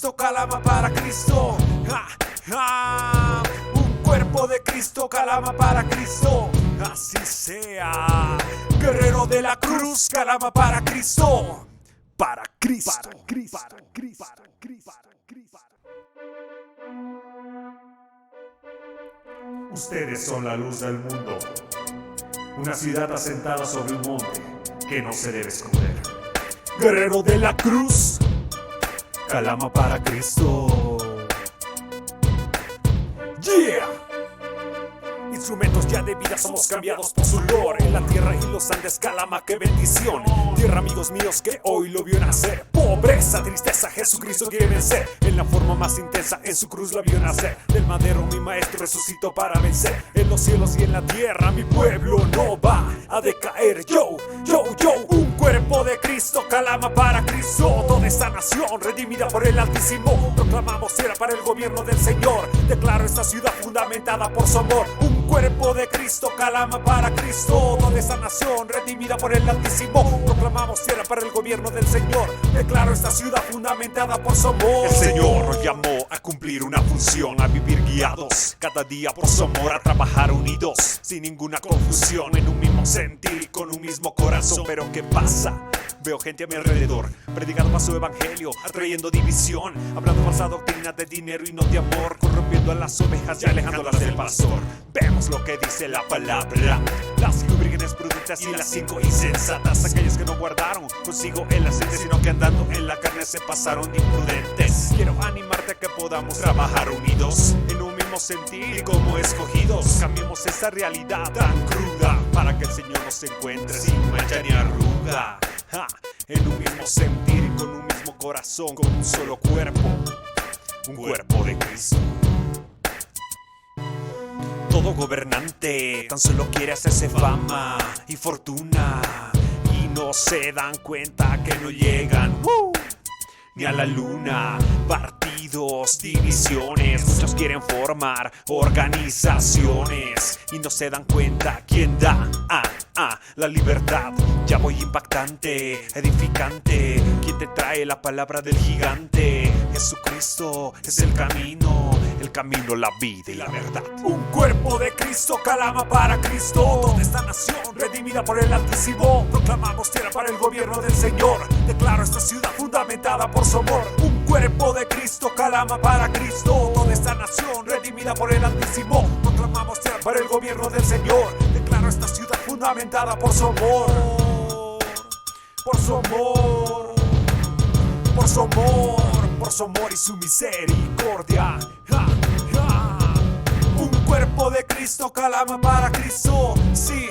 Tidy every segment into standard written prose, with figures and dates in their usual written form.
Cristo, calama para Cristo. Ja, ja. Un cuerpo de Cristo, calama para Cristo. Así sea. Guerrero de la cruz, calama para Cristo. Para Cristo. Para Cristo. Para Cristo. Para Cristo. Ustedes son la luz del mundo, una ciudad asentada sobre un monte que no se debe esconder. Guerrero de la cruz, calama para Cristo. Yeah. Instrumentos ya de vida somos cambiados por su lore. En la tierra y los Andes, calama, qué bendición. Tierra, amigos míos, que hoy lo vio nacer. Pobreza, tristeza, Jesucristo quiere vencer. En la forma más intensa, en su cruz la vio nacer. Del madero mi maestro resucitó para vencer. En los cielos y en la tierra mi pueblo no va a decaer. Yo, un cuerpo de Cristo, calama para Cristo. Toda esta nación redimida por el Altísimo. Proclamamos tierra para el gobierno del Señor. Declaro esta ciudad fundamentada por su amor. Un cuerpo de Cristo, calama para Cristo. Toda esta nación redimida por el Altísimo. Proclamamos tierra para el gobierno del Señor. Declaro esta ciudad fundamentada por su amor. El Señor nos llamó a cumplir una función, a vivir guiados cada día por su amor, a trabajar unidos sin ninguna confusión, en un mismo sentir y con un mismo corazón. Pero ¿qué pasa? Veo gente a mi alrededor predicando más su evangelio, atrayendo división, hablando falsa doctrina de dinero y no de amor, corrompiendo a las ovejas y alejándolas del pastor. Vemos lo que dice la palabra: las 5 vírgenes prudentes y las 5 insensatas, aquellas que no guardaron consigo el aceite, sino que andando en la carne se pasaron de imprudentes. Quiero animarte a que podamos trabajar unidos en un mismo sentir y como escogidos cambiemos esta realidad tan cruda para que el Señor nos encuentre sin mancha ni arruga. En un mismo sentir y con un mismo corazón, con un solo cuerpo, un cuerpo de Cristo. Todo gobernante tan solo quiere hacerse fama y fortuna, y no se dan cuenta que no llegan ni a la luna. Partidos, divisiones, muchos quieren formar organizaciones y no se dan cuenta quién da la libertad. Ya voy impactante, edificante, quien te trae la palabra del gigante. Jesucristo es el camino, la vida y la verdad. Un cuerpo de Cristo, calama para Cristo. Toda esta nación redimida por el Altísimo. Proclamamos tierra para el gobierno del Señor. Declaro esta ciudad fundamentada por su amor. Un cuerpo de Cristo, calama para Cristo. Toda esta nación redimida por el Altísimo. Proclamamos tierra para el gobierno del Señor. Declaro esta ciudad fundamentada por su amor. Por su amor. Por su amor. Por su amor y su misericordia. Un cuerpo de Cristo, calama para Cristo. Sí.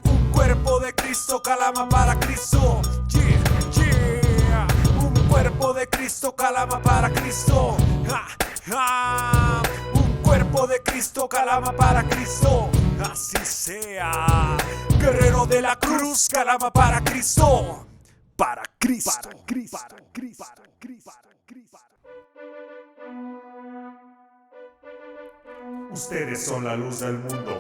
Un cuerpo de Cristo, calama para Cristo. Yeah. Un cuerpo de Cristo, calama para Cristo. Un cuerpo de Cristo, calama para Cristo. Así sea. Guerrero de la cruz, calama para Cristo. Para Cristo. Para Cristo. Para Cristo. Para Cristo. Ustedes son la luz del mundo,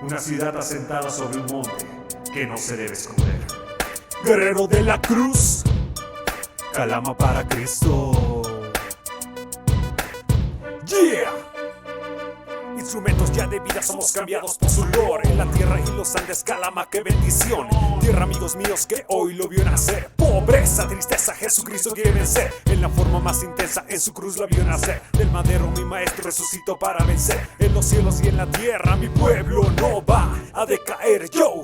una ciudad asentada sobre un monte que no se debe esconder. Guerrero de la cruz, calama para Cristo. Yeah. Instrumentos ya de vida somos cambiados por su lore. En la tierra y los Andes, calama, qué bendición. Tierra, amigos míos, que hoy lo vio nacer. Pobreza, tristeza, Jesucristo quiere vencer. En la forma más intensa, en su cruz la vio nacer. Del madero mi maestro resucitó para vencer. En los cielos y en la tierra mi pueblo no va a decaer. Yo,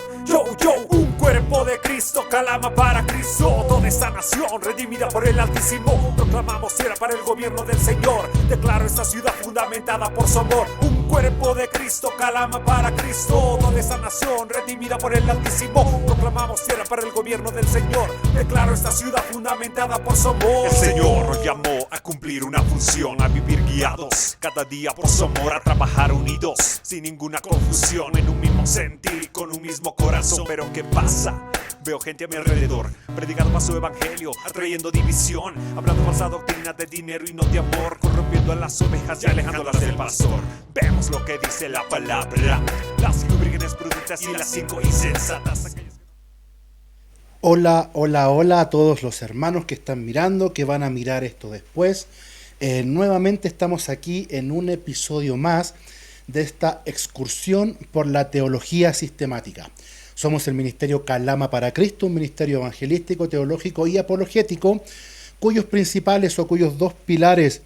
un cuerpo de Cristo, calama para Cristo. Toda esta nación redimida por el Altísimo. Proclamamos tierra para el gobierno del Señor. Declaro esta ciudad fundamentada por su amor. Un cuerpo de Cristo, calama para Cristo. Toda esta nación redimida por el Altísimo. Proclamamos tierra para el gobierno del Señor. Declaro esta ciudad fundamentada por su amor. El Señor nos llamó a cumplir una función, a vivir guiados cada día por su amor, a trabajar unidos sin ninguna confusión, en un mismo sentir y con un mismo corazón. Pero ¿qué pasa? Veo gente a mi alrededor predicando más su evangelio, atrayendo división, hablando falsa doctrina de dinero y no de amor, corrompiendo a las ovejas y alejándolas del pastor. Vemos lo que dice la palabra: las 5 vírgenes prudentes y las 5 insensatas. Hola, hola, hola a todos los hermanos que están mirando, que van a mirar esto después. Nuevamente estamos aquí en un episodio más de esta excursión por la teología sistemática. Somos el Ministerio Calama para Cristo, un ministerio evangelístico, teológico y apologético, cuyos principales o cuyos dos pilares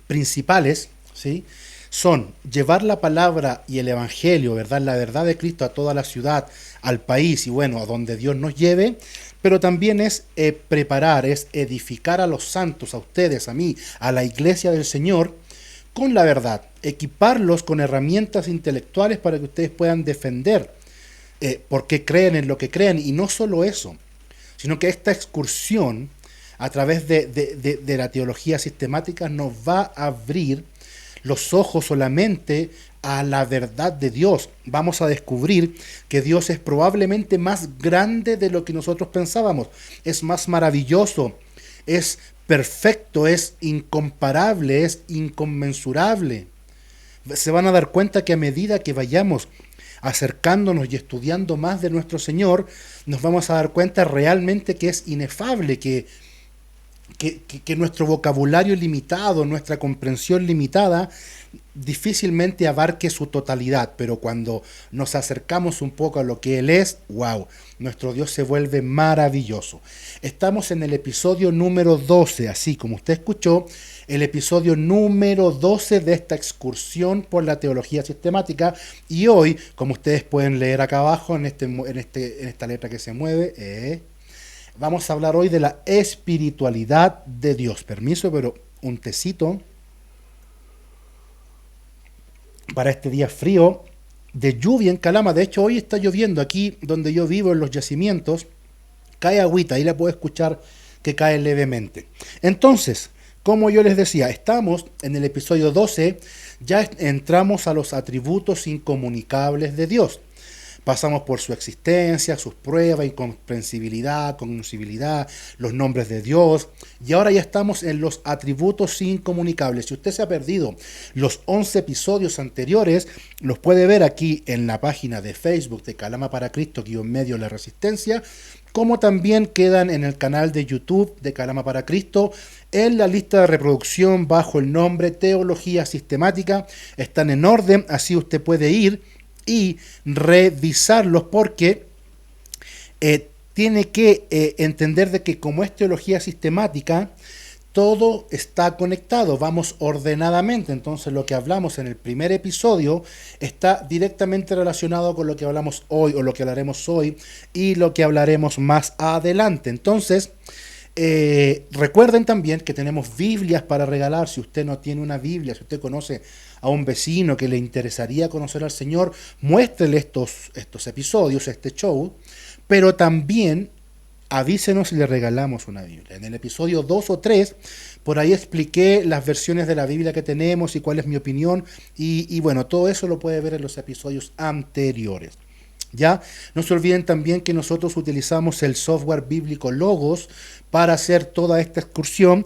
principales, ¿sí?, son llevar la palabra y el evangelio, ¿verdad?, la verdad de Cristo a toda la ciudad, al país y bueno, a donde Dios nos lleve, pero también es preparar, es edificar a los santos, a ustedes, a mí, a la iglesia del Señor, con la verdad, equiparlos con herramientas intelectuales para que ustedes puedan defender por qué creen en lo que creen, y no solo eso, sino que esta excursión a través de la teología sistemática nos va a abrir los ojos o la mente a la verdad de Dios. Vamos a descubrir que Dios es probablemente más grande de lo que nosotros pensábamos, es más maravilloso, es perfecto, es incomparable, es inconmensurable. Se van a dar cuenta que a medida que vayamos acercándonos y estudiando más de nuestro Señor, nos vamos a dar cuenta realmente que es inefable, que nuestro vocabulario limitado, nuestra comprensión limitada, difícilmente abarque su totalidad, pero cuando nos acercamos un poco a lo que Él es, wow, nuestro Dios se vuelve maravilloso. Estamos en el episodio número 12, así como usted escuchó, el episodio número 12 de esta excursión por la teología sistemática, y hoy, como ustedes pueden leer acá abajo, en esta letra que se mueve, vamos a hablar hoy de la espiritualidad de Dios. Permiso, pero un tecito para este día frío de lluvia en Calama. De hecho, hoy está lloviendo aquí donde yo vivo, en los yacimientos. Cae agüita, ahí la puedo escuchar que cae levemente. Entonces, como yo les decía, estamos en el episodio 12, ya entramos a los atributos incomunicables de Dios. Pasamos por su existencia, sus pruebas, incomprensibilidad, cognoscibilidad, los nombres de Dios. Y ahora ya estamos en los atributos incomunicables. Si usted se ha perdido los 11 episodios anteriores, los puede ver aquí en la página de Facebook de Calama para Cristo, _medio la resistencia, como también quedan en el canal de YouTube de Calama para Cristo, en la lista de reproducción bajo el nombre Teología Sistemática. Están en orden, así usted puede ir y revisarlos, porque tiene que entender de que como es teología sistemática, todo está conectado, vamos ordenadamente. Entonces lo que hablamos en el primer episodio está directamente relacionado con lo que hablamos hoy, o lo que hablaremos hoy, y lo que hablaremos más adelante. Entonces recuerden también que tenemos Biblias para regalar. Si usted no tiene una Biblia, si usted conoce a un vecino que le interesaría conocer al Señor, muéstrele estos episodios, este show, pero también avísenos si le regalamos una Biblia. En el episodio 2 o 3, por ahí expliqué las versiones de la Biblia que tenemos y cuál es mi opinión, y bueno, todo eso lo puede ver en los episodios anteriores. Ya, no se olviden también que nosotros utilizamos el software bíblico Logos para hacer toda esta excursión.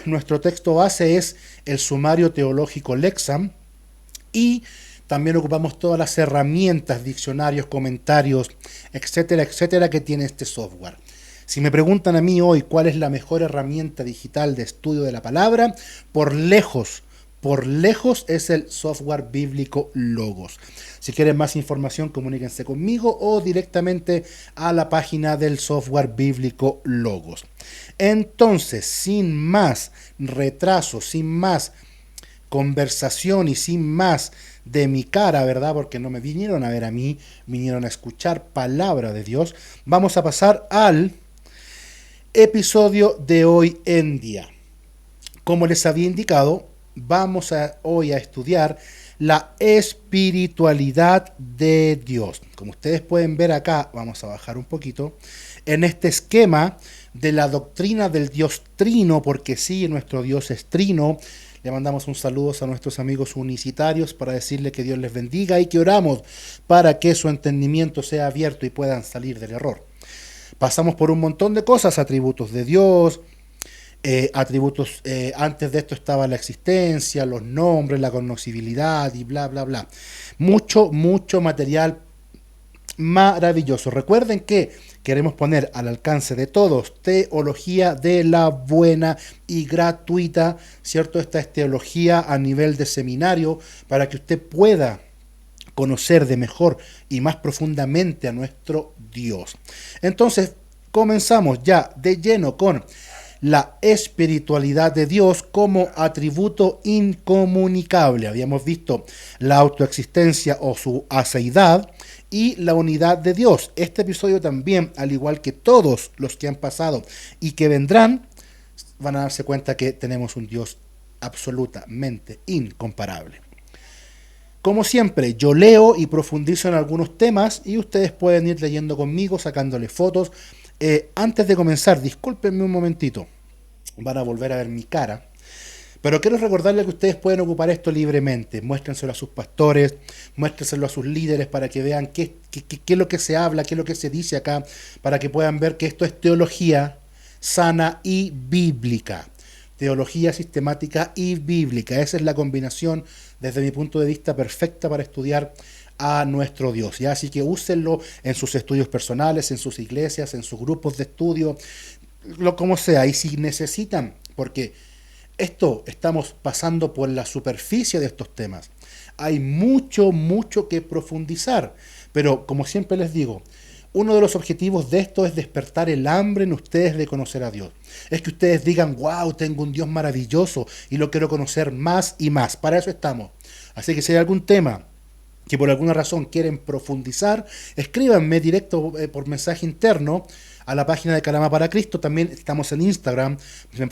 Nuestro texto base es el sumario teológico Lexham, y también ocupamos todas las herramientas, diccionarios, comentarios, etcétera, etcétera, que tiene este software. Si me preguntan a mí hoy cuál es la mejor herramienta digital de estudio de la palabra, por lejos es el software bíblico Logos. Si quieren más información, comuníquense conmigo o directamente a la página del software bíblico Logos. Entonces, sin más retraso, sin más conversación y sin más de mi cara, ¿verdad? Porque no me vinieron a ver a mí, vinieron a escuchar palabra de Dios. Vamos a pasar al episodio de hoy en día. Como les había indicado, vamos hoy a estudiar la espiritualidad de Dios. Como ustedes pueden ver acá, vamos a bajar un poquito, en este esquema de la doctrina del Dios Trino, porque sí, nuestro Dios es Trino. Le mandamos un saludo a nuestros amigos unicitarios para decirle que Dios les bendiga y que oramos para que su entendimiento sea abierto y puedan salir del error. Pasamos por un montón de cosas, atributos de Dios, atributos, antes de esto estaba la existencia, los nombres, la cognoscibilidad y bla, bla, bla. Mucho material maravilloso. Recuerden que queremos poner al alcance de todos teología de la buena y gratuita, ¿cierto? Esta es teología a nivel de seminario para que usted pueda conocer de mejor y más profundamente a nuestro Dios. Entonces, comenzamos ya de lleno con la espiritualidad de Dios como atributo incomunicable. Habíamos visto la autoexistencia o su aseidad y la unidad de Dios. Este episodio también, al igual que todos los que han pasado y que vendrán, van a darse cuenta que tenemos un Dios absolutamente incomparable. Como siempre, yo leo y profundizo en algunos temas y ustedes pueden ir leyendo conmigo, sacándole fotos. Antes de comenzar, discúlpenme un momentito, van a volver a ver mi cara, pero quiero recordarles que ustedes pueden ocupar esto libremente. Muéstrenselo a sus pastores, muéstrenselo a sus líderes para que vean qué es lo que se habla, qué es lo que se dice acá, para que puedan ver que esto es teología sana y bíblica. Teología sistemática y bíblica. Esa es la combinación, desde mi punto de vista, perfecta para estudiar a nuestro Dios, ¿ya? Así que úsenlo en sus estudios personales, en sus iglesias, en sus grupos de estudio, como sea. Y si necesitan, porque estamos pasando por la superficie de estos temas, hay mucho que profundizar, pero como siempre les digo, uno de los objetivos de esto es despertar el hambre en ustedes de conocer a Dios. Es que ustedes digan, wow, tengo un Dios maravilloso y lo quiero conocer más y más. Para eso estamos. Así que si hay algún tema que por alguna razón quieren profundizar, escríbanme directo por mensaje interno a la página de Calama para Cristo. También estamos en Instagram,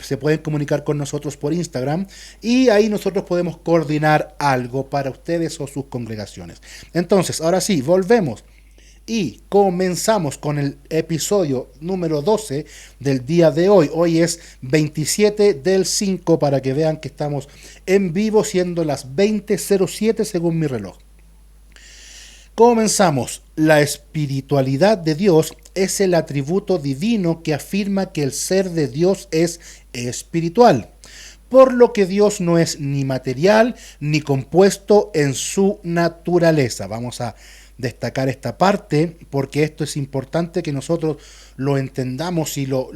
se pueden comunicar con nosotros por Instagram y ahí nosotros podemos coordinar algo para ustedes o sus congregaciones. Entonces, ahora sí, volvemos y comenzamos con el episodio número 12 del día de hoy. Hoy es 27/5 para que vean que estamos en vivo, siendo las 20:07 según mi reloj. Comenzamos. La espiritualidad de Dios es el atributo divino que afirma que el ser de Dios es espiritual, por lo que Dios no es ni material ni compuesto en su naturaleza. Vamos a destacar esta parte porque esto es importante que nosotros lo entendamos y lo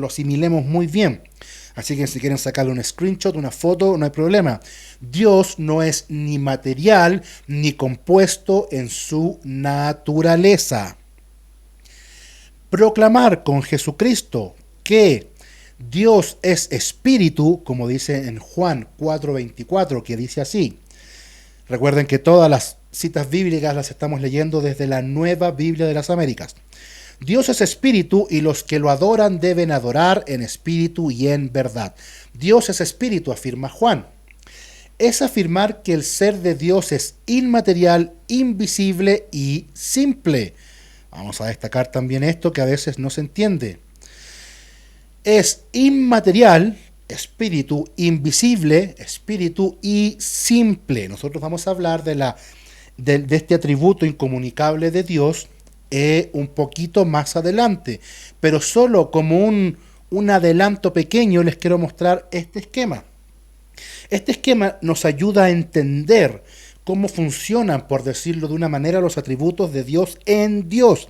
asimilemos muy bien. Así que si quieren sacarle un screenshot, una foto, no hay problema. Dios no es ni material ni compuesto en su naturaleza. Proclamar con Jesucristo que Dios es espíritu, como dice en Juan 4:24, que dice así. Recuerden que todas las citas bíblicas las estamos leyendo desde la Nueva Biblia de las Américas. Dios es espíritu y los que lo adoran deben adorar en espíritu y en verdad. Dios es espíritu, afirma Juan. Es afirmar que el ser de Dios es inmaterial, invisible y simple. Vamos a destacar también esto que a veces no se entiende. Es inmaterial, espíritu, invisible, espíritu y simple. Nosotros vamos a hablar de este atributo incomunicable de Dios un poquito más adelante, pero solo como un adelanto pequeño les quiero mostrar este esquema. Este esquema nos ayuda a entender cómo funcionan, por decirlo de una manera, los atributos de Dios en Dios.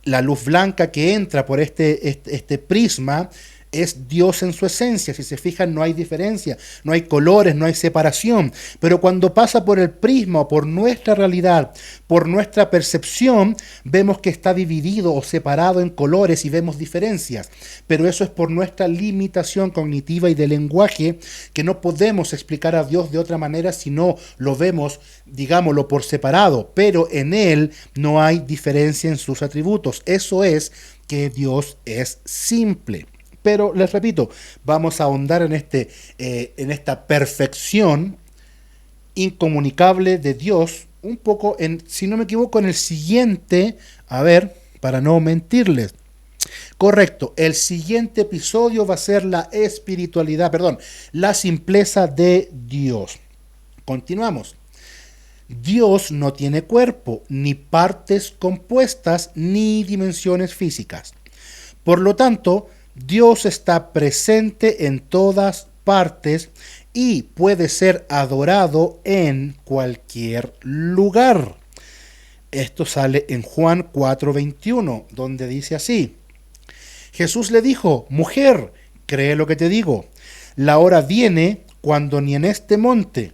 La luz blanca que entra por este prisma es Dios en su esencia. Si se fijan, no hay diferencia, no hay colores, no hay separación. Pero cuando pasa por el prisma o por nuestra realidad, por nuestra percepción, vemos que está dividido o separado en colores y vemos diferencias. Pero eso es por nuestra limitación cognitiva y de lenguaje, que no podemos explicar a Dios de otra manera si no lo vemos, digámoslo, por separado. Pero en Él no hay diferencia en sus atributos. Eso es que Dios es simple. Pero les repito, vamos a ahondar en esta perfección incomunicable de Dios un poco si no me equivoco, en el siguiente, a ver, para no mentirles. Correcto, el siguiente episodio va a ser la simpleza de Dios. Continuamos. Dios no tiene cuerpo, ni partes compuestas, ni dimensiones físicas. Por lo tanto, Dios está presente en todas partes y puede ser adorado en cualquier lugar. Esto sale en Juan 4:21, donde dice así: Jesús le dijo: mujer, cree lo que te digo. La hora viene cuando ni en este monte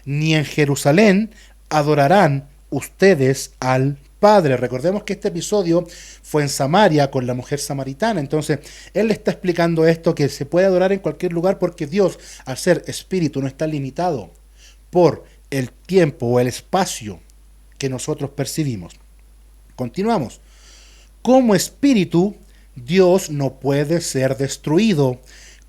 ni en Jerusalén adorarán ustedes al Padre. Recordemos que este episodio fue en Samaria con la mujer samaritana. Entonces, él le está explicando esto, que se puede adorar en cualquier lugar porque Dios, al ser espíritu, no está limitado por el tiempo o el espacio que nosotros percibimos. Continuamos. Como espíritu, Dios no puede ser destruido,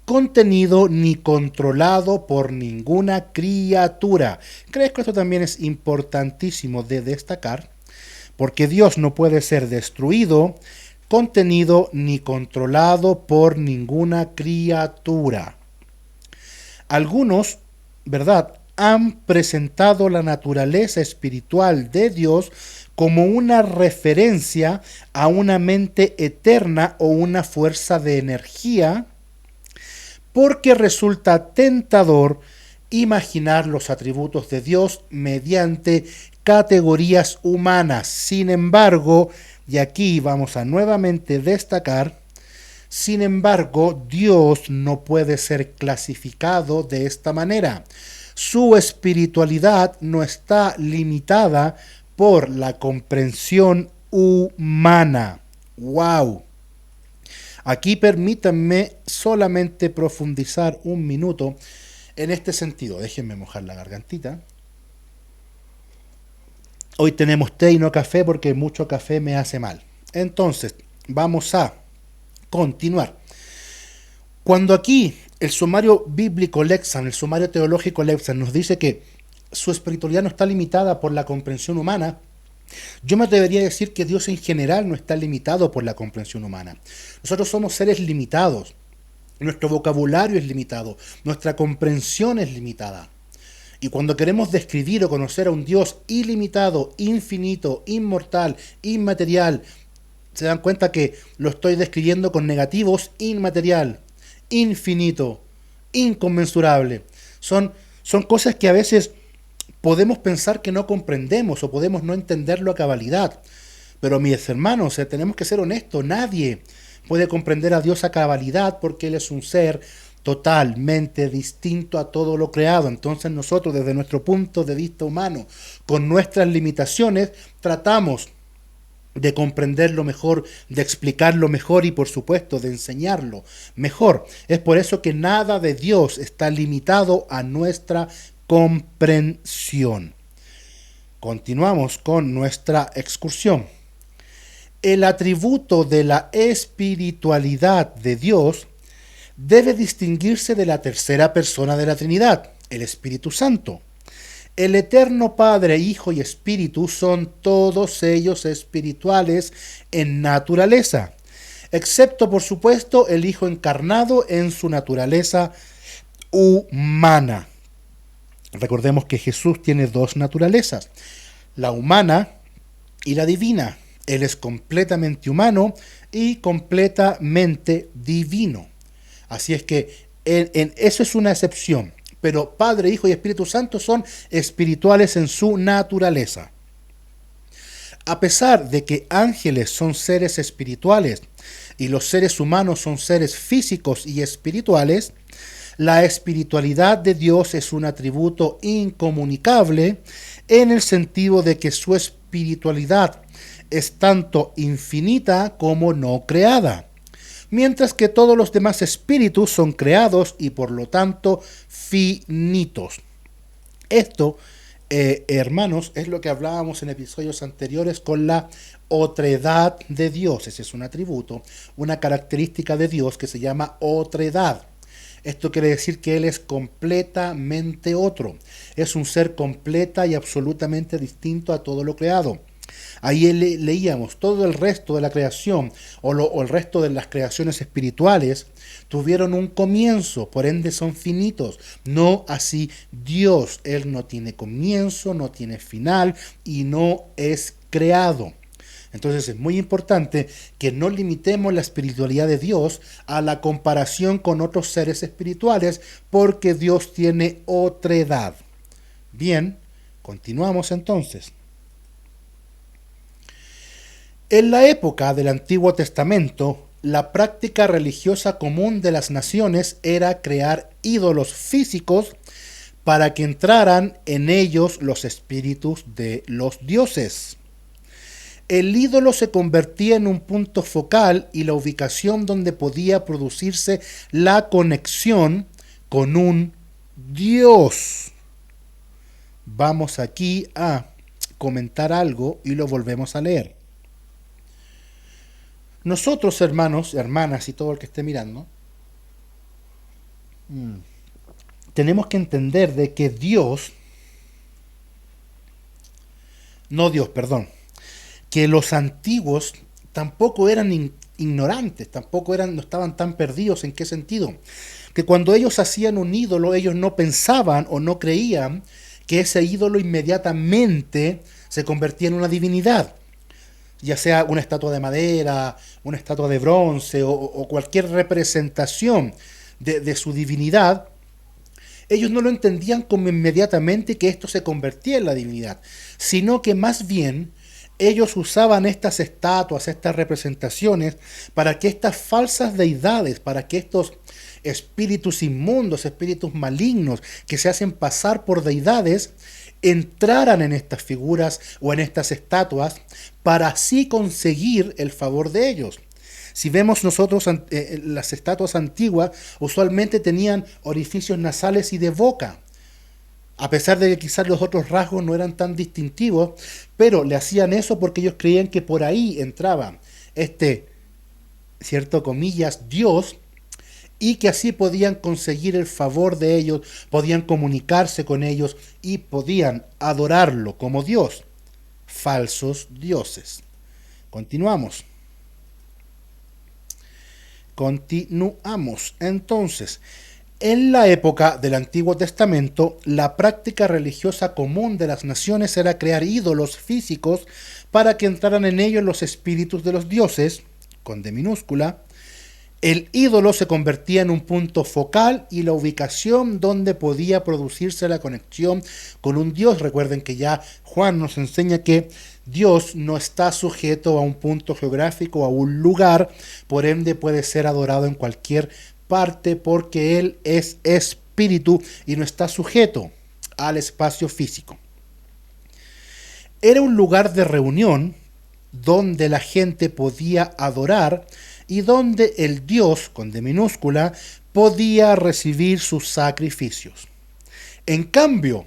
contenido ni controlado por ninguna criatura. ¿Crees que esto también es importantísimo de destacar? Porque Dios no puede ser destruido, contenido ni controlado por ninguna criatura. Algunos, ¿verdad?, han presentado la naturaleza espiritual de Dios como una referencia a una mente eterna o una fuerza de energía, porque resulta tentador imaginar los atributos de Dios mediante categorías humanas. Sin embargo, y aquí vamos a nuevamente destacar, sin embargo, Dios no puede ser clasificado de esta manera. Su espiritualidad no está limitada por la comprensión humana. ¡Wow! Aquí permítanme solamente profundizar un minuto en este sentido. Déjenme mojar la gargantita. Hoy tenemos té y no café porque mucho café me hace mal. Entonces, vamos a continuar. Cuando aquí el sumario bíblico Lexham, el sumario teológico Lexham nos dice que su espiritualidad no está limitada por la comprensión humana, yo me atrevería a decir que Dios en general no está limitado por la comprensión humana. Nosotros somos seres limitados. Nuestro vocabulario es limitado. Nuestra comprensión es limitada. Y cuando queremos describir o conocer a un Dios ilimitado, infinito, inmortal, inmaterial, se dan cuenta que lo estoy describiendo con negativos: inmaterial, infinito, inconmensurable. Son cosas que a veces podemos pensar que no comprendemos o podemos no entenderlo a cabalidad. Pero mis hermanos, tenemos que ser honestos. Nadie puede comprender a Dios a cabalidad porque Él es un ser totalmente distinto a todo lo creado. Entonces nosotros, desde nuestro punto de vista humano, con nuestras limitaciones, tratamos de comprenderlo mejor, de explicarlo mejor y, por supuesto, de enseñarlo mejor. Es por eso que nada de Dios está limitado a nuestra comprensión. Continuamos con nuestra excursión. El atributo de la espiritualidad de Dios debe distinguirse de la tercera persona de la Trinidad, el Espíritu Santo. El eterno Padre, Hijo y Espíritu son todos ellos espirituales en naturaleza, excepto, por supuesto, el Hijo encarnado en su naturaleza humana. Recordemos que Jesús tiene dos naturalezas, la humana y la divina. Él es completamente humano y completamente divino. Así es que eso es una excepción. Pero Padre, Hijo y Espíritu Santo son espirituales en su naturaleza. A pesar de que ángeles son seres espirituales y los seres humanos son seres físicos y espirituales, la espiritualidad de Dios es un atributo incomunicable en el sentido de que su espiritualidad es tanto infinita como no creada, mientras que todos los demás espíritus son creados y por lo tanto finitos. Esto, hermanos, es lo que hablábamos en episodios anteriores con la otredad de Dios. Ese es un atributo, una característica de Dios que se llama otredad. Esto quiere decir que Él es completamente otro. Es un ser completa y absolutamente distinto a todo lo creado. Ahí leíamos, todo el resto de la creación o el resto de las creaciones espirituales tuvieron un comienzo, por ende son finitos. No así Dios. Él no tiene comienzo, no tiene final y no es creado. Entonces es muy importante que no limitemos la espiritualidad de Dios a la comparación con otros seres espirituales, porque Dios tiene otredad. Bien, continuamos entonces. En la época del Antiguo Testamento, la práctica religiosa común de las naciones era crear ídolos físicos para que entraran en ellos los espíritus de los dioses. El ídolo se convertía en un punto focal y la ubicación donde podía producirse la conexión con un dios. Vamos aquí a comentar algo y lo volvemos a leer. Nosotros, hermanos, hermanas y todo el que esté mirando, tenemos que entender de que que los antiguos tampoco eran ignorantes, no estaban tan perdidos. ¿En qué sentido? Que cuando ellos hacían un ídolo, ellos no pensaban o no creían que ese ídolo inmediatamente se convertía en una divinidad, ya sea una estatua de madera, una estatua de bronce o cualquier representación de su divinidad. Ellos no lo entendían como inmediatamente que esto se convertía en la divinidad, sino que más bien ellos usaban estas estatuas, estas representaciones, para que estas falsas deidades, para que estos espíritus inmundos, espíritus malignos que se hacen pasar por deidades, entraran en estas figuras o en estas estatuas para así conseguir el favor de ellos. Si vemos nosotros las estatuas antiguas, usualmente tenían orificios nasales y de boca, a pesar de que quizás los otros rasgos no eran tan distintivos, pero le hacían eso porque ellos creían que por ahí entraba cierto comillas, Dios, y que así podían conseguir el favor de ellos, podían comunicarse con ellos y podían adorarlo como Dios. Falsos dioses. Continuamos. Entonces, en la época del Antiguo Testamento, la práctica religiosa común de las naciones era crear ídolos físicos para que entraran en ellos los espíritus de los dioses, con D minúscula. El ídolo se convertía en un punto focal y la ubicación donde podía producirse la conexión con un dios. Recuerden que ya Juan nos enseña que Dios no está sujeto a un punto geográfico, a un lugar, por ende puede ser adorado en cualquier parte porque Él es espíritu y no está sujeto al espacio físico. Era un lugar de reunión donde la gente podía adorar y donde el Dios, con D minúscula, podía recibir sus sacrificios. En cambio,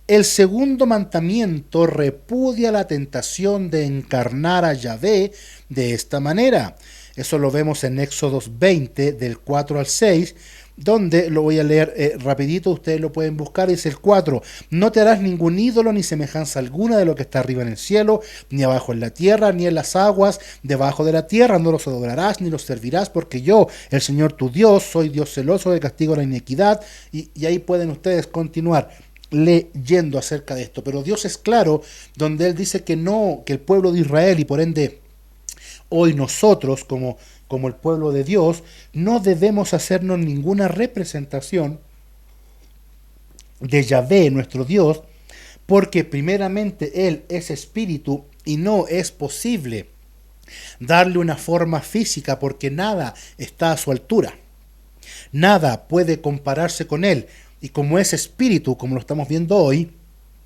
el segundo mandamiento repudia la tentación de encarnar a Yahvé de esta manera. Eso lo vemos en Éxodo 20, del 4 al 6, donde lo voy a leer rapidito, ustedes lo pueden buscar. Dice el 4: no te harás ningún ídolo ni semejanza alguna de lo que está arriba en el cielo, ni abajo en la tierra, ni en las aguas debajo de la tierra. No los adorarás ni los servirás, porque yo, el Señor tu Dios, soy Dios celoso que castigo la iniquidad. Y ahí pueden ustedes continuar leyendo acerca de esto. Pero Dios es claro donde Él dice que no, que el pueblo de Israel y por ende hoy nosotros como el pueblo de Dios no debemos hacernos ninguna representación de Yahvé, nuestro Dios, porque primeramente Él es espíritu y no es posible darle una forma física porque nada está a su altura. Nada puede compararse con Él. Y como es espíritu, como lo estamos viendo hoy,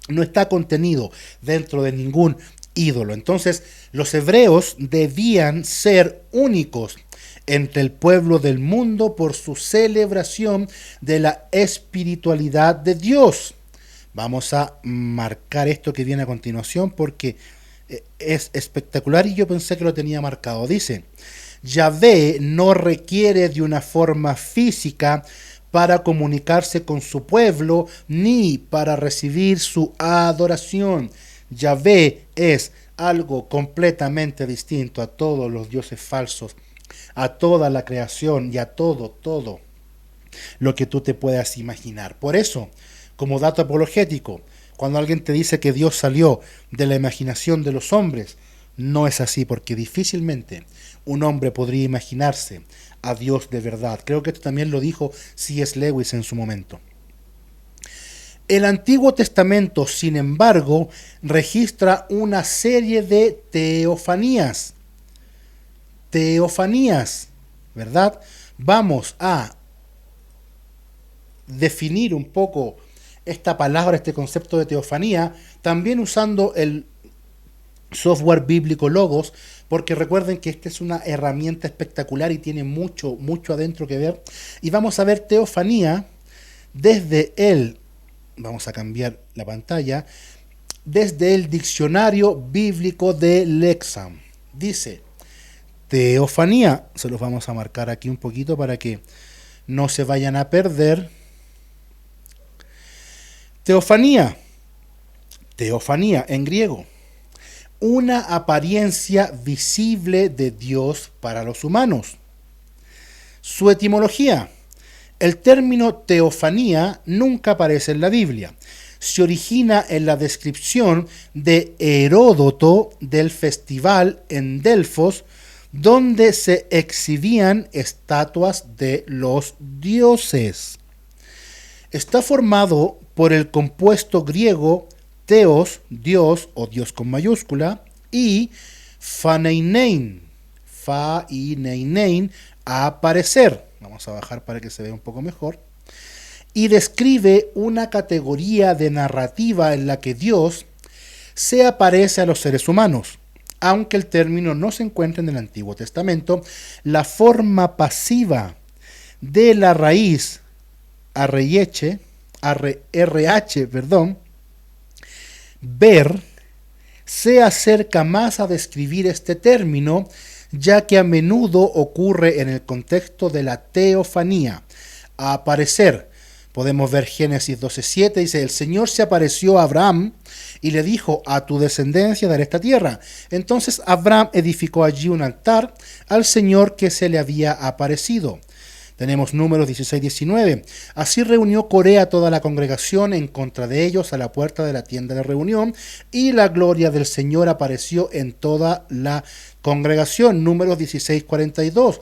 no está contenido dentro de ningún ídolo. Entonces, los hebreos debían ser únicos entre el pueblo del mundo por su celebración de la espiritualidad de Dios. Vamos a marcar esto que viene a continuación porque es espectacular y yo pensé que lo tenía marcado. Dice: Yahvé no requiere de una forma física para comunicarse con su pueblo ni para recibir su adoración. Yahvé es algo completamente distinto a todos los dioses falsos, a toda la creación y a todo lo que tú te puedas imaginar. Por eso, como dato apologético, cuando alguien te dice que Dios salió de la imaginación de los hombres, no es así, porque difícilmente un hombre podría imaginarse a Dios de verdad. Creo que esto también lo dijo C.S. Lewis en su momento. El Antiguo Testamento, sin embargo, registra una serie de teofanías. Teofanías, ¿verdad? Vamos a definir un poco esta palabra, este concepto de teofanía, también usando el software bíblico Logos, porque recuerden que esta es una herramienta espectacular y tiene mucho adentro que ver. Y vamos a ver teofanía desde vamos a cambiar la pantalla, desde el diccionario bíblico de Lexham. Dice, teofanía, se los vamos a marcar aquí un poquito para que no se vayan a perder. Teofanía en griego, una apariencia visible de Dios para los humanos. Su etimología, el término teofanía nunca aparece en la Biblia. Se origina en la descripción de Heródoto del festival en Delfos, donde se exhibían estatuas de los dioses. Está formado por el compuesto griego theos, Dios o Dios con mayúscula, y phaneinein, aparecer. Vamos a bajar para que se vea un poco mejor. Y describe una categoría de narrativa en la que Dios se aparece a los seres humanos. Aunque el término no se encuentra en el Antiguo Testamento, la forma pasiva de la raíz RH, ver, se acerca más a describir este término, ya que a menudo ocurre en el contexto de la teofanía. A aparecer, podemos ver Génesis 12:7, dice, el Señor se apareció a Abraham y le dijo, a tu descendencia daré esta tierra. Entonces Abraham edificó allí un altar al Señor que se le había aparecido. Tenemos Números 16:19. Así reunió Coré a toda la congregación en contra de ellos a la puerta de la tienda de reunión, y la gloria del Señor apareció en toda la congregación. Números 16:42.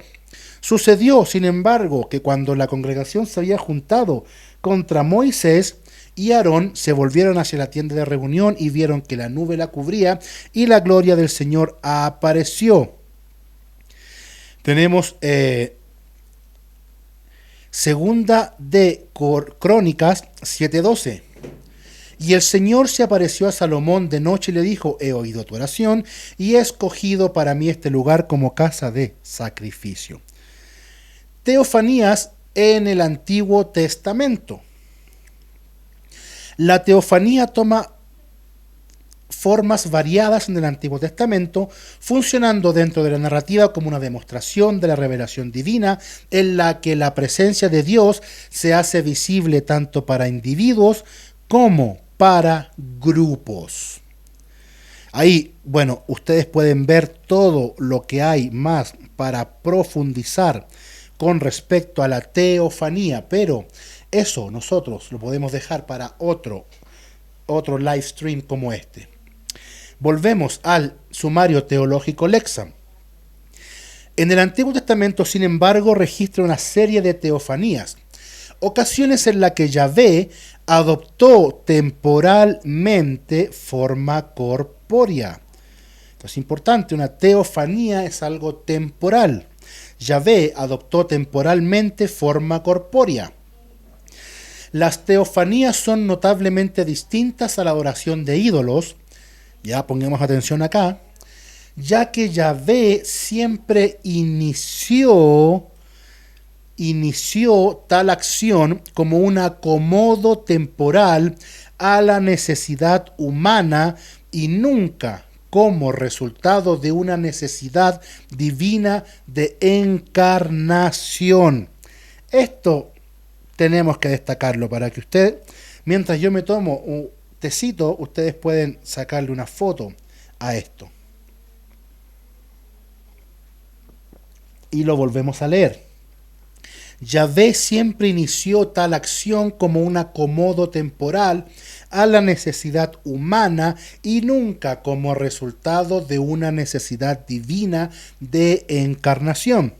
Sucedió, sin embargo, que cuando la congregación se había juntado contra Moisés y Aarón, se volvieron hacia la tienda de reunión y vieron que la nube la cubría y la gloria del Señor apareció. Tenemos Segunda de Crónicas 7:12. Y el Señor se apareció a Salomón de noche y le dijo, he oído tu oración y he escogido para mí este lugar como casa de sacrificio. Teofanías en el Antiguo Testamento. La teofanía toma formas variadas en el Antiguo Testamento, funcionando dentro de la narrativa como una demostración de la revelación divina, en la que la presencia de Dios se hace visible tanto para individuos como para grupos. Ahí, bueno, ustedes pueden ver todo lo que hay más para profundizar con respecto a la teofanía, pero eso nosotros lo podemos dejar para otro live stream como este. Volvemos al sumario teológico Lexham. En el Antiguo Testamento, sin embargo, registra una serie de teofanías, ocasiones en las que Yahvé adoptó temporalmente forma corpórea. Esto es importante, una teofanía es algo temporal. Yahvé adoptó temporalmente forma corpórea. Las teofanías son notablemente distintas a la adoración de ídolos, ya pongamos atención acá, ya que Yahvé siempre inició tal acción como un acomodo temporal a la necesidad humana y nunca como resultado de una necesidad divina de encarnación. Esto tenemos que destacarlo para que usted, mientras yo me tomo un tecito, ustedes pueden sacarle una foto a esto. Y lo volvemos a leer. Yahvé siempre inició tal acción como un acomodo temporal a la necesidad humana y nunca como resultado de una necesidad divina de encarnación.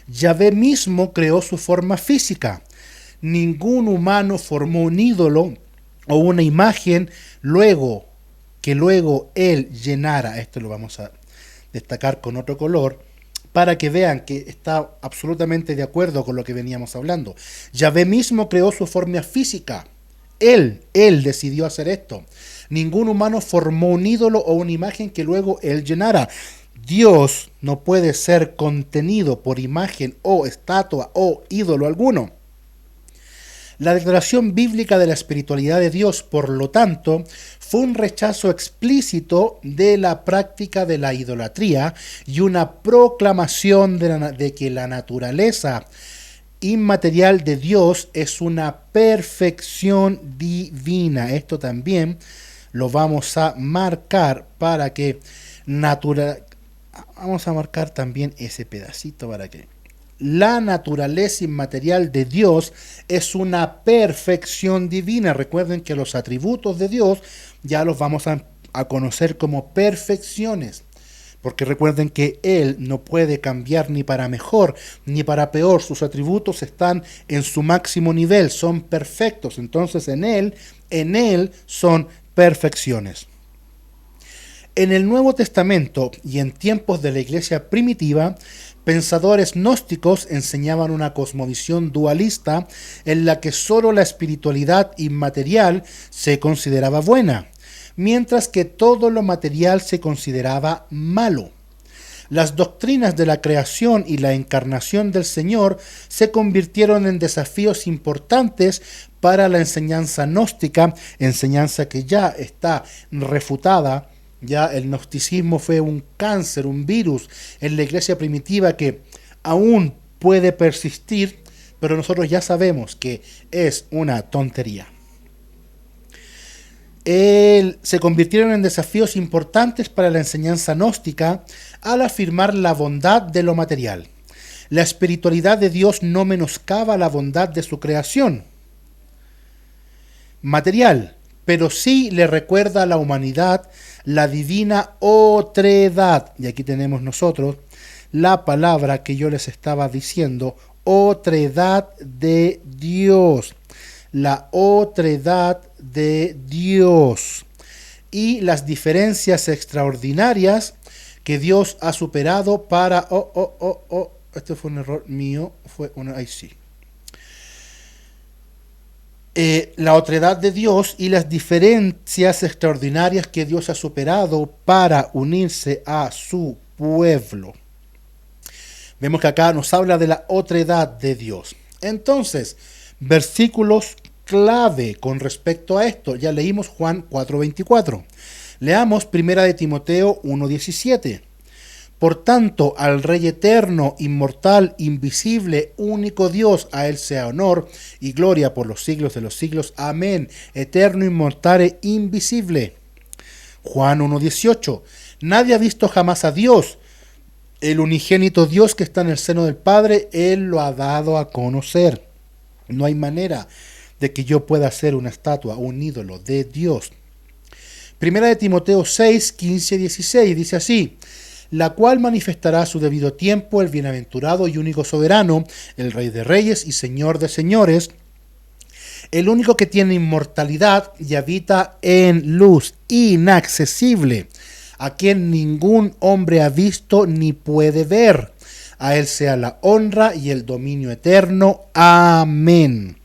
Yahvé mismo creó su forma física. ningún humano formó un ídolo o una imagen luego él llenara. Esto lo vamos a destacar con otro color para que vean que está absolutamente de acuerdo con lo que veníamos hablando. Yahvé mismo creó su forma física. Él decidió hacer esto. Ningún humano formó un ídolo o una imagen que luego él llenara. Dios no puede ser contenido por imagen o estatua o ídolo alguno. La declaración bíblica de la espiritualidad de Dios, por lo tanto, fue un rechazo explícito de la práctica de la idolatría y una proclamación de que la naturaleza inmaterial de Dios es una perfección divina. Esto también lo vamos a marcar para que vamos a marcar también ese pedacito para que la naturaleza inmaterial de Dios es una perfección divina. Recuerden que los atributos de Dios ya los vamos a conocer como perfecciones. Porque recuerden que Él no puede cambiar ni para mejor ni para peor. Sus atributos están en su máximo nivel, son perfectos. Entonces en Él son perfecciones. En el Nuevo Testamento y en tiempos de la iglesia primitiva, pensadores gnósticos enseñaban una cosmovisión dualista en la que solo la espiritualidad inmaterial se consideraba buena, mientras que todo lo material se consideraba malo. Las doctrinas de la creación y la encarnación del Señor se convirtieron en desafíos importantes para la enseñanza gnóstica, enseñanza que ya está refutada. Ya el gnosticismo fue un cáncer, un virus en la iglesia primitiva que aún puede persistir, pero nosotros ya sabemos que es una tontería. Se convirtieron en desafíos importantes para la enseñanza gnóstica al afirmar la bondad de lo material. La espiritualidad de Dios no menoscaba la bondad de su creación material, pero sí le recuerda a la humanidad la divina otredad. Y aquí tenemos nosotros la palabra que yo les estaba diciendo, otredad de Dios. La otredad de Dios. Y las diferencias extraordinarias que Dios ha superado para... Este fue un error mío. Ahí sí. La otredad de Dios y las diferencias extraordinarias que Dios ha superado para unirse a su pueblo. Vemos que acá nos habla de la otredad de Dios. Entonces, versículos clave con respecto a esto. Ya leímos Juan 4:24. Leamos 1 de Timoteo 1:17. Por tanto, al Rey eterno, inmortal, invisible, único Dios, a Él sea honor y gloria por los siglos de los siglos. Amén. Eterno, inmortal e invisible. Juan 1:18. Nadie ha visto jamás a Dios. El unigénito Dios que está en el seno del Padre, Él lo ha dado a conocer. No hay manera de que yo pueda hacer una estatua, un ídolo de Dios. 1 de Timoteo 6:15-16 dice así: la cual manifestará a su debido tiempo el bienaventurado y único soberano, el Rey de reyes y Señor de señores, el único que tiene inmortalidad y habita en luz inaccesible, a quien ningún hombre ha visto ni puede ver. A Él sea la honra y el dominio eterno. Amén.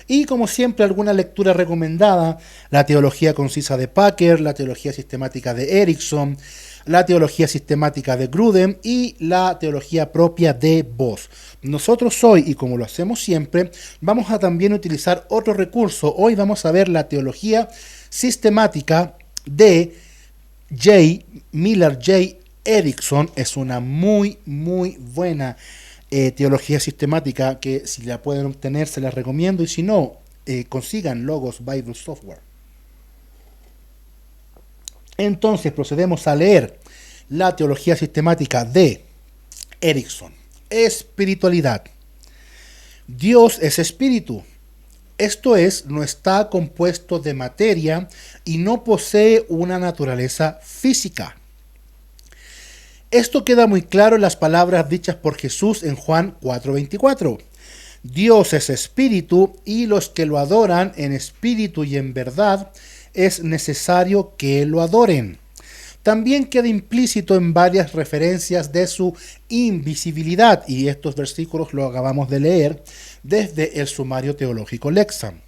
Y como siempre, alguna lectura recomendada: la teología concisa de Packer, la teología sistemática de Erickson, la teología sistemática de Grudem y la teología propia de Voss. Nosotros hoy, y como lo hacemos siempre, vamos a también utilizar otro recurso. Hoy vamos a ver la teología sistemática de Miller J. Erickson. Es una muy buena teología sistemática que, si la pueden obtener, se la recomiendo, y si no, consigan Logos Bible Software. Entonces procedemos a leer la teología sistemática de Erickson. Espiritualidad. Dios es espíritu. Esto es, no está compuesto de materia y no posee una naturaleza física. Esto queda muy claro en las palabras dichas por Jesús en Juan 4:24. Dios es espíritu y los que lo adoran en espíritu y en verdad es necesario que lo adoren. También queda implícito en varias referencias de su invisibilidad, y estos versículos lo acabamos de leer desde el Sumario Teológico Lexham.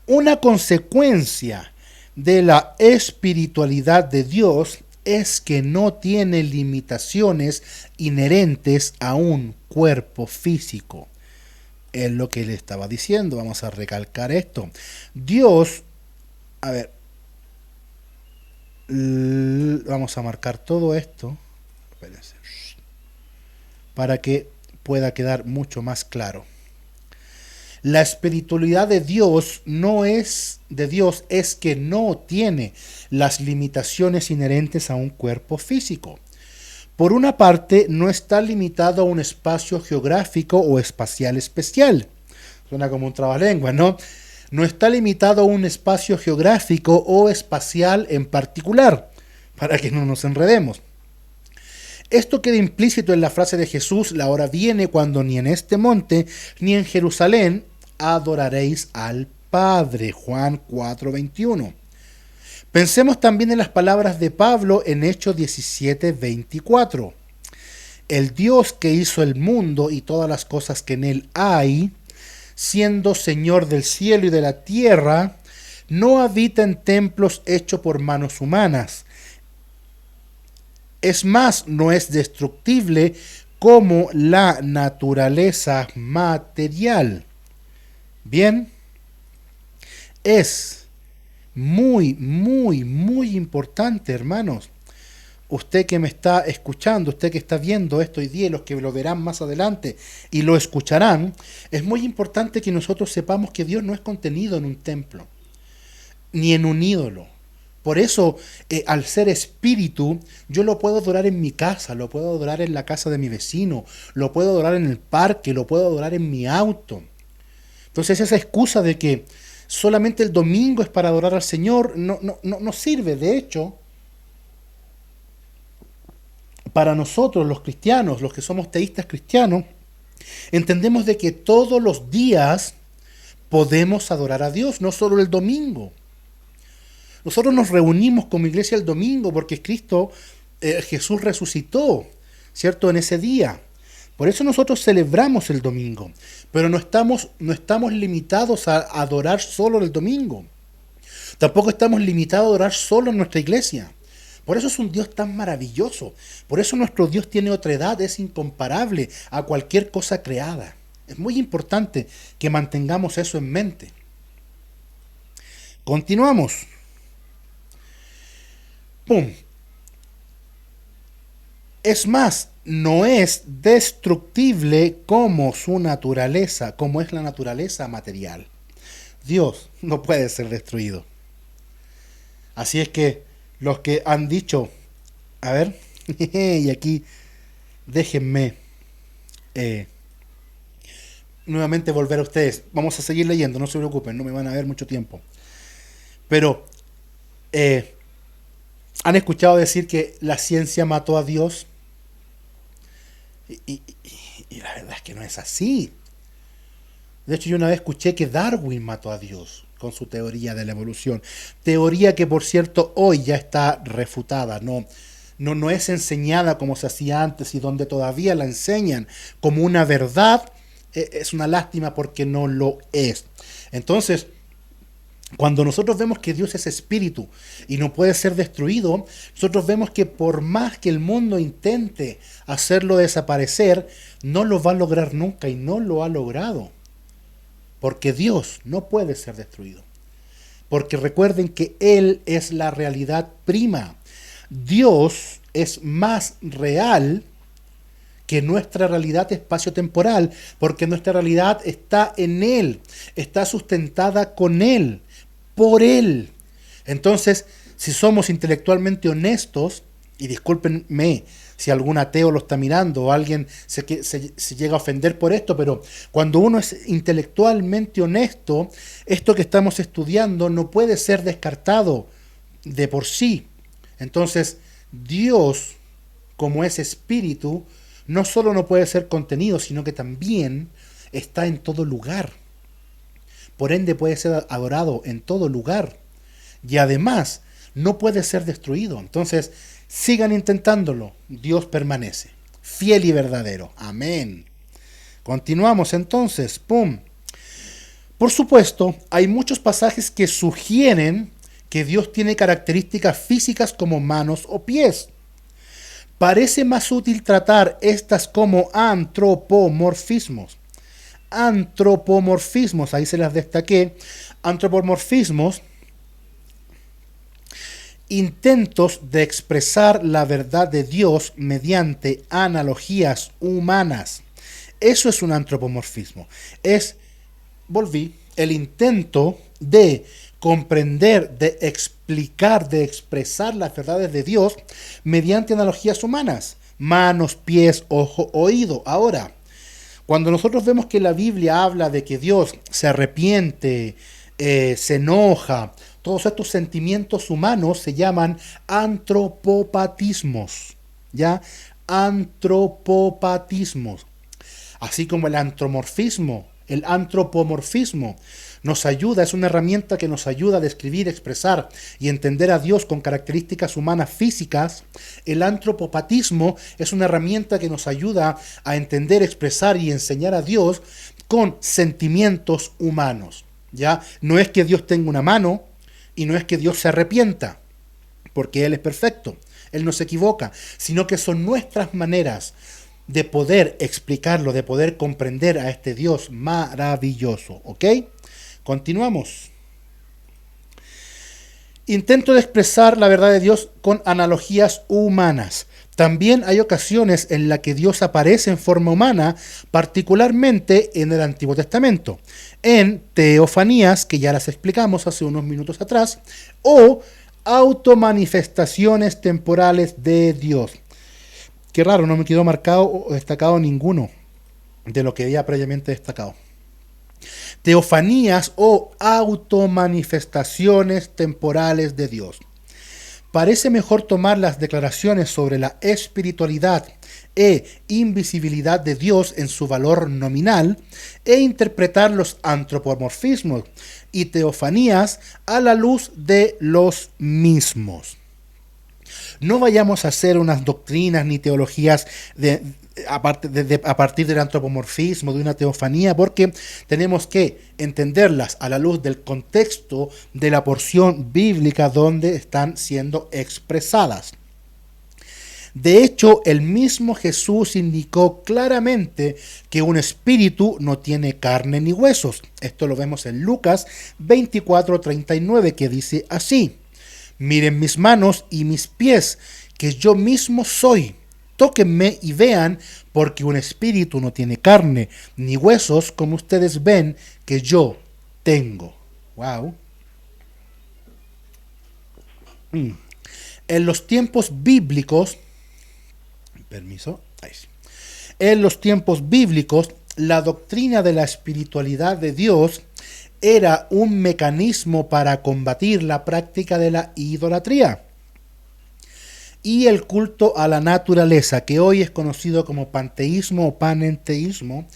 Una consecuencia de la espiritualidad de Dios es que no tiene limitaciones inherentes a un cuerpo físico. Es lo que le estaba diciendo. Vamos a recalcar esto. Dios, a ver, vamos a marcar todo esto. Espérense, para que pueda quedar mucho más claro. La espiritualidad de Dios es que no tiene las limitaciones inherentes a un cuerpo físico. Por una parte, no está limitado a un espacio geográfico o espacial especial. Suena como un trabalengua, ¿no? No está limitado a un espacio geográfico o espacial en particular, para que no nos enredemos. Esto queda implícito en la frase de Jesús: la hora viene cuando ni en este monte ni en Jerusalén adoraréis al Padre. Juan 4:21. Pensemos también en las palabras de Pablo en Hechos 17:24. El Dios que hizo el mundo y todas las cosas que en él hay, siendo Señor del cielo y de la tierra, no habita en templos hechos por manos humanas. Es más, no es destructible como la naturaleza material. Bien, es muy, muy, muy importante, hermanos. Usted que me está escuchando, usted que está viendo esto hoy día, y los que lo verán más adelante y lo escucharán, es muy importante que nosotros sepamos que Dios no es contenido en un templo, ni en un ídolo. Por eso, al ser espíritu, yo lo puedo adorar en mi casa, lo puedo adorar en la casa de mi vecino, lo puedo adorar en el parque, lo puedo adorar en mi auto. Entonces esa excusa de que solamente el domingo es para adorar al Señor no sirve. De hecho, para nosotros los cristianos, los que somos teístas cristianos, entendemos de que todos los días podemos adorar a Dios, no solo el domingo. Nosotros nos reunimos como iglesia el domingo porque Jesús resucitó, ¿cierto? En ese día. Por eso nosotros celebramos el domingo, pero no estamos limitados a adorar solo el domingo. Tampoco estamos limitados a adorar solo en nuestra iglesia. Por eso es un Dios tan maravilloso. Por eso nuestro Dios tiene otra edad, es incomparable a cualquier cosa creada. Es muy importante que mantengamos eso en mente. Continuamos. ¡Pum! Es más, no es destructible como su naturaleza, como es la naturaleza material. Dios no puede ser destruido. Así es que los que han dicho, a ver, y aquí déjenme nuevamente volver a ustedes. Vamos a seguir leyendo, no se preocupen, no me van a ver mucho tiempo. Pero han escuchado decir que la ciencia mató a Dios. Y la verdad es que no es así. De hecho, yo una vez escuché que Darwin mató a Dios con su teoría de la evolución. Teoría que, por cierto, hoy ya está refutada. No es enseñada como se hacía antes, y donde todavía la enseñan como una verdad, es una lástima porque no lo es. Entonces, cuando nosotros vemos que Dios es espíritu y no puede ser destruido, nosotros vemos que por más que el mundo intente hacerlo desaparecer, no lo va a lograr nunca, y no lo ha logrado. Porque Dios no puede ser destruido. Porque recuerden que Él es la realidad prima. Dios es más real que nuestra realidad espacio-temporal, porque nuestra realidad está en Él, está sustentada con Él, por Él. Entonces, si somos intelectualmente honestos, y discúlpenme si algún ateo lo está mirando o alguien se llega a ofender por esto, pero cuando uno es intelectualmente honesto, esto que estamos estudiando no puede ser descartado de por sí. Entonces, Dios, como es espíritu, no solo no puede ser contenido, sino que también está en todo lugar. Por ende puede ser adorado en todo lugar. Y además no puede ser destruido. Entonces, sigan intentándolo. Dios permanece. Fiel y verdadero. Amén. Continuamos entonces. ¡Pum! Por supuesto, hay muchos pasajes que sugieren que Dios tiene características físicas como manos o pies. Parece más útil tratar estas como antropomorfismos. Antropomorfismos, ahí se las destaqué. Antropomorfismos, intentos de expresar la verdad de Dios mediante analogías humanas. Eso es un antropomorfismo. Volví, el intento de comprender, de explicar, de expresar las verdades de Dios mediante analogías humanas. Manos, pies, ojo, oído. Ahora, cuando nosotros vemos que la Biblia habla de que Dios se arrepiente, se enoja, todos estos sentimientos humanos se llaman antropopatismos. ¿Ya? Antropopatismos. Así como el antropomorfismo nos ayuda, es una herramienta que nos ayuda a describir, expresar y entender a Dios con características humanas físicas. El antropopatismo es una herramienta que nos ayuda a entender, expresar y enseñar a Dios con sentimientos humanos. ¿Ya? No es que Dios tenga una mano y no es que Dios se arrepienta, porque Él es perfecto, Él no se equivoca, sino que son nuestras maneras de poder explicarlo, de poder comprender a este Dios maravilloso. ¿Ok? Continuamos. Intento de expresar la verdad de Dios con analogías humanas. También hay ocasiones en las que Dios aparece en forma humana, particularmente en el Antiguo Testamento, en teofanías, que ya las explicamos hace unos minutos atrás, o automanifestaciones temporales de Dios. Qué raro, no me quedó marcado o destacado ninguno de lo que había previamente destacado. Teofanías o automanifestaciones temporales de Dios. Parece mejor tomar las declaraciones sobre la espiritualidad e invisibilidad de Dios en su valor nominal e interpretar los antropomorfismos y teofanías a la luz de los mismos. No vayamos a hacer unas doctrinas ni teologías a partir del antropomorfismo, de una teofanía, porque tenemos que entenderlas a la luz del contexto de la porción bíblica donde están siendo expresadas. De hecho, el mismo Jesús indicó claramente que un espíritu no tiene carne ni huesos. Esto lo vemos en Lucas 24:39, que dice así: miren mis manos y mis pies, que yo mismo soy. Tóquenme y vean, porque un espíritu no tiene carne ni huesos, como ustedes ven que yo tengo. Wow. En los tiempos bíblicos, la doctrina de la espiritualidad de Dios era un mecanismo para combatir la práctica de la idolatría y el culto a la naturaleza, que hoy es conocido como panteísmo o panenteísmo,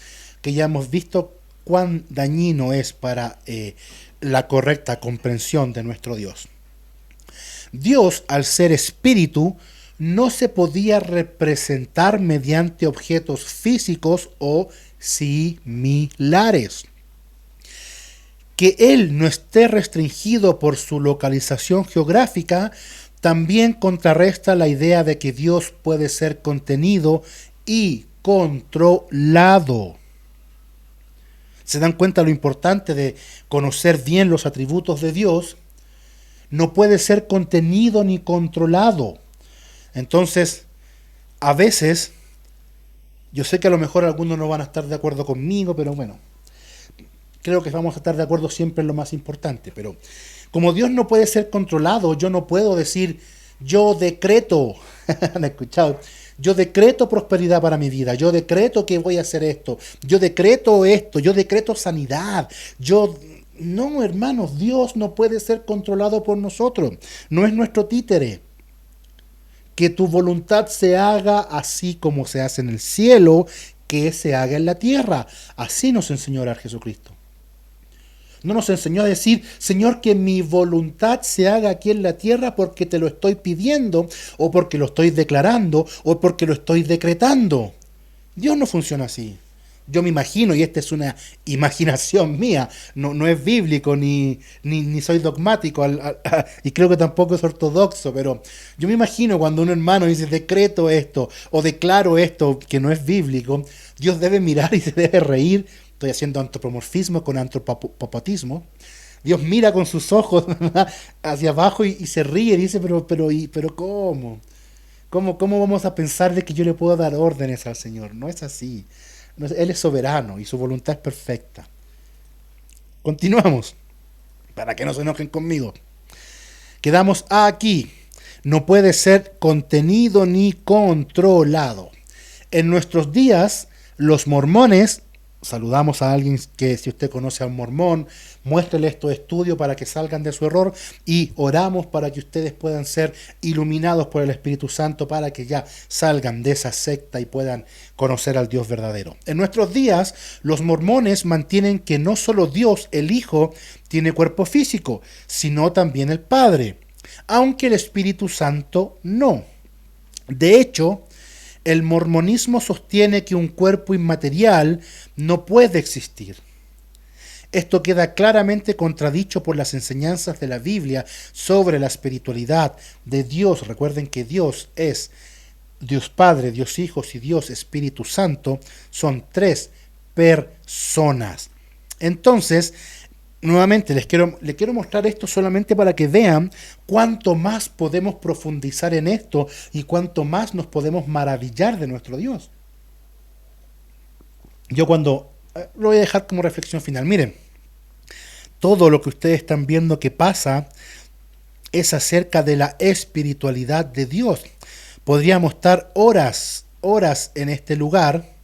que ya hemos visto cuán dañino es para la correcta comprensión de nuestro Dios. Dios, al ser espíritu, no se podía representar mediante objetos físicos o similares. Que Él no esté restringido por su localización geográfica también contrarresta la idea de que Dios puede ser contenido y controlado. ¿Se dan cuenta lo importante de conocer bien los atributos de Dios? No puede ser contenido ni controlado. Entonces, a veces, yo sé que a lo mejor algunos no van a estar de acuerdo conmigo, pero bueno, creo que vamos a estar de acuerdo siempre en lo más importante. Pero como Dios no puede ser controlado, yo no puedo decir, yo decreto, ¿han escuchado? Yo decreto prosperidad para mi vida, yo decreto que voy a hacer esto, yo decreto sanidad, No, hermanos, Dios no puede ser controlado por nosotros, no es nuestro títere. Que tu voluntad se haga así como se hace en el cielo, que se haga en la tierra. Así nos enseñó a orar Jesucristo. No nos enseñó a decir, Señor, que mi voluntad se haga aquí en la tierra porque te lo estoy pidiendo, o porque lo estoy declarando, o porque lo estoy decretando. Dios no funciona así. Yo me imagino, y esta es una imaginación mía, no es bíblico ni soy dogmático, y creo que tampoco es ortodoxo, pero yo me imagino cuando un hermano dice decreto esto o declaro esto que no es bíblico, Dios debe mirar y se debe reír. Estoy haciendo antropomorfismo con antropopatismo. Dios mira con sus ojos hacia abajo y se ríe y dice, pero ¿cómo? ¿Cómo vamos a pensar de que yo le puedo dar órdenes al Señor? No es así. Él es soberano y su voluntad es perfecta. Continuamos, para que no se enojen conmigo. Quedamos aquí. No puede ser contenido ni controlado. En nuestros días, los mormones, saludamos a alguien que, si usted conoce a un mormón, muéstrele estos estudios para que salgan de su error, y oramos para que ustedes puedan ser iluminados por el Espíritu Santo para que ya salgan de esa secta y puedan conocer al Dios verdadero. En nuestros días, los mormones mantienen que no solo Dios, el Hijo, tiene cuerpo físico, sino también el Padre, aunque el Espíritu Santo no. De hecho, el mormonismo sostiene que un cuerpo inmaterial no puede existir. Esto queda claramente contradicho por las enseñanzas de la Biblia sobre la espiritualidad de Dios. Recuerden que Dios es Dios Padre, Dios Hijo y Dios Espíritu Santo. Son 3 personas. Entonces, nuevamente les quiero mostrar esto solamente para que vean cuánto más podemos profundizar en esto y cuánto más nos podemos maravillar de nuestro Dios. Yo lo voy a dejar como reflexión final. Miren, todo lo que ustedes están viendo que pasa es acerca de la espiritualidad de Dios. Podríamos estar horas en este lugar,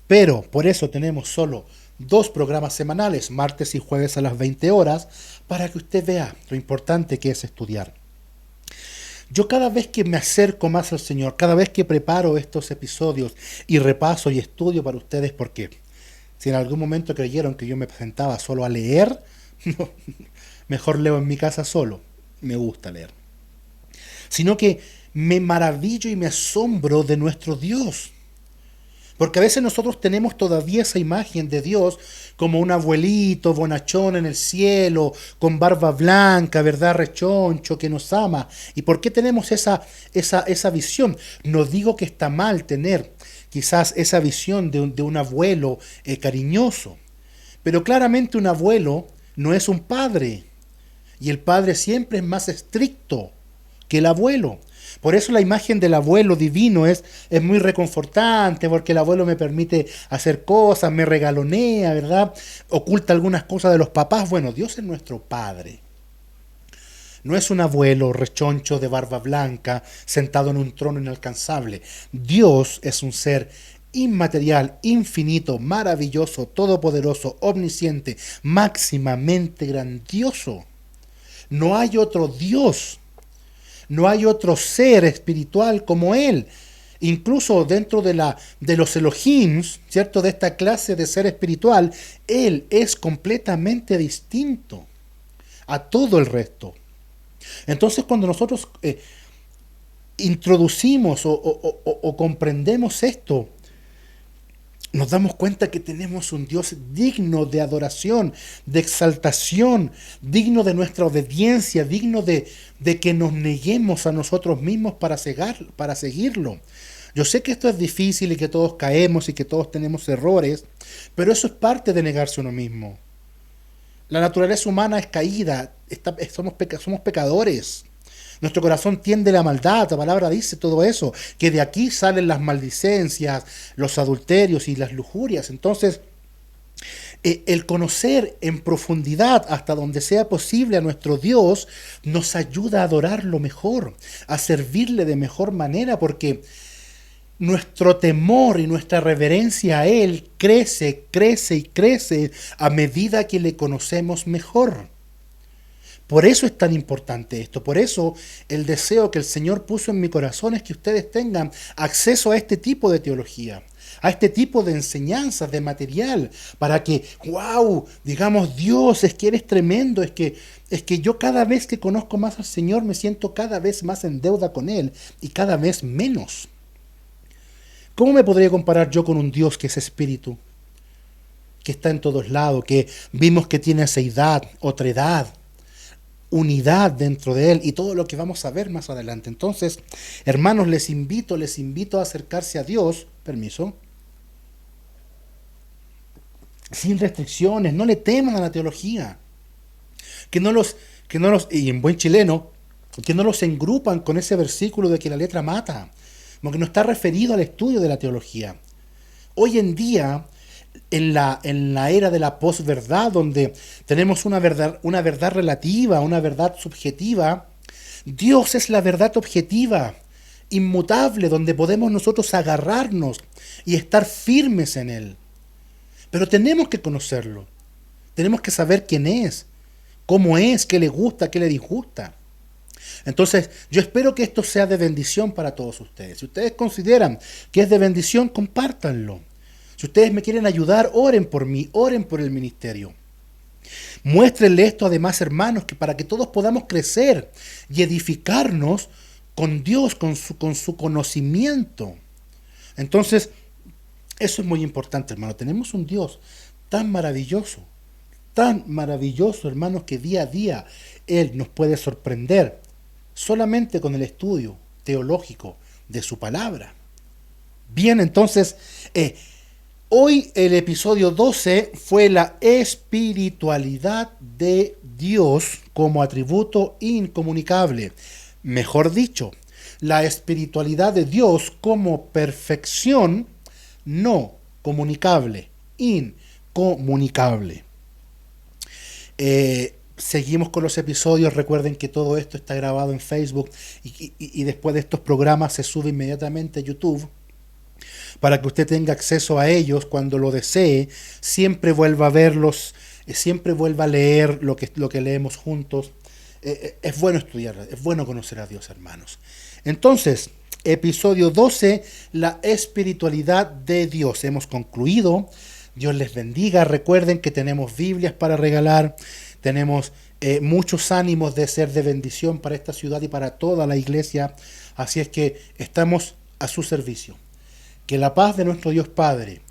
pero por eso tenemos solo 2 programas semanales, martes y jueves a las 20 horas, para que usted vea lo importante que es estudiar. Yo cada vez que me acerco más al Señor, cada vez que preparo estos episodios y repaso y estudio para ustedes, porque si en algún momento creyeron que yo me presentaba solo a leer, no, mejor leo en mi casa solo, me gusta leer. Sino que me maravillo y me asombro de nuestro Dios. Porque a veces nosotros tenemos todavía esa imagen de Dios como un abuelito bonachón en el cielo, con barba blanca, ¿verdad? Rechoncho, que nos ama. ¿Y por qué tenemos esa visión? No digo que está mal tener quizás esa visión de un abuelo cariñoso, pero claramente un abuelo no es un padre, y el padre siempre es más estricto que el abuelo. Por eso la imagen del abuelo divino es muy reconfortante, porque el abuelo me permite hacer cosas, me regalonea, ¿verdad? Oculta algunas cosas de los papás. Bueno, Dios es nuestro Padre. No es un abuelo rechoncho de barba blanca, sentado en un trono inalcanzable. Dios es un ser inmaterial, infinito, maravilloso, todopoderoso, omnisciente, máximamente grandioso. No hay otro Dios. No hay otro ser espiritual como Él. Incluso dentro de los Elohim, ¿cierto? De esta clase de ser espiritual, Él es completamente distinto a todo el resto. Entonces, cuando nosotros introducimos o comprendemos esto, nos damos cuenta que tenemos un Dios digno de adoración, de exaltación, digno de nuestra obediencia, digno de que nos neguemos a nosotros mismos para seguirlo. Yo sé que esto es difícil y que todos caemos y que todos tenemos errores, pero eso es parte de negarse a uno mismo. La naturaleza humana es caída, somos pecadores. Nuestro corazón tiende a la maldad, la palabra dice todo eso, que de aquí salen las maldicencias, los adulterios y las lujurias. Entonces, el conocer en profundidad hasta donde sea posible a nuestro Dios nos ayuda a adorarlo mejor, a servirle de mejor manera, porque nuestro temor y nuestra reverencia a Él crece y crece a medida que le conocemos mejor. Por eso es tan importante esto, por eso el deseo que el Señor puso en mi corazón es que ustedes tengan acceso a este tipo de teología, a este tipo de enseñanzas, de material, para que, wow, digamos, Dios, es que eres tremendo, es que yo cada vez que conozco más al Señor me siento cada vez más en deuda con Él y cada vez menos. ¿Cómo me podría comparar yo con un Dios que es espíritu, que está en todos lados, que vimos que tiene seidad, otredad, unidad dentro de Él y todo lo que vamos a ver más adelante? Entonces, hermanos, les invito a acercarse a Dios, permiso, sin restricciones, no le teman a la teología, que no los, y en buen chileno, que no los engrupan con ese versículo de que la letra mata, porque no está referido al estudio de la teología. Hoy en día, en la era de la posverdad, donde tenemos una verdad relativa, una verdad subjetiva, Dios es la verdad objetiva, inmutable, donde podemos nosotros agarrarnos y estar firmes en Él. Pero tenemos que conocerlo, tenemos que saber quién es, cómo es, qué le gusta, qué le disgusta. Entonces, yo espero que esto sea de bendición para todos ustedes. Si ustedes consideran que es de bendición, compártanlo. Si ustedes me quieren ayudar, oren por mí, oren por el ministerio. Muéstrenle esto además, hermanos, que para que todos podamos crecer y edificarnos con Dios, con su conocimiento. Entonces, eso es muy importante, hermano. Tenemos un Dios tan maravilloso, hermanos, que día a día Él nos puede sorprender solamente con el estudio teológico de su palabra. Bien, entonces, hoy el episodio 12 fue la espiritualidad de Dios como atributo incomunicable. Mejor dicho, la espiritualidad de Dios como perfección no comunicable, incomunicable. Seguimos con los episodios. Recuerden que todo esto está grabado en Facebook y después de estos programas se sube inmediatamente a YouTube para que usted tenga acceso a ellos cuando lo desee. Siempre vuelva a verlos, siempre vuelva a leer lo que leemos juntos. Es bueno estudiar, es bueno conocer a Dios, hermanos. Entonces, episodio 12, la espiritualidad de Dios. Hemos concluido. Dios les bendiga. Recuerden que tenemos Biblias para regalar. Tenemos muchos ánimos de ser de bendición para esta ciudad y para toda la iglesia. Así es que estamos a su servicio. Que la paz de nuestro Dios Padre,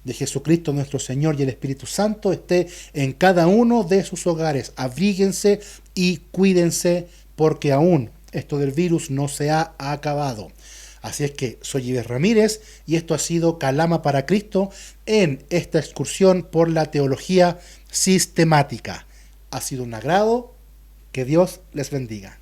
de Jesucristo nuestro Señor y el Espíritu Santo esté en cada uno de sus hogares. Abríguense y cuídense, porque aún esto del virus no se ha acabado. Así es que soy Ives Ramírez y esto ha sido Calama para Cristo en esta excursión por la teología sistemática. Ha sido un agrado. Que Dios les bendiga.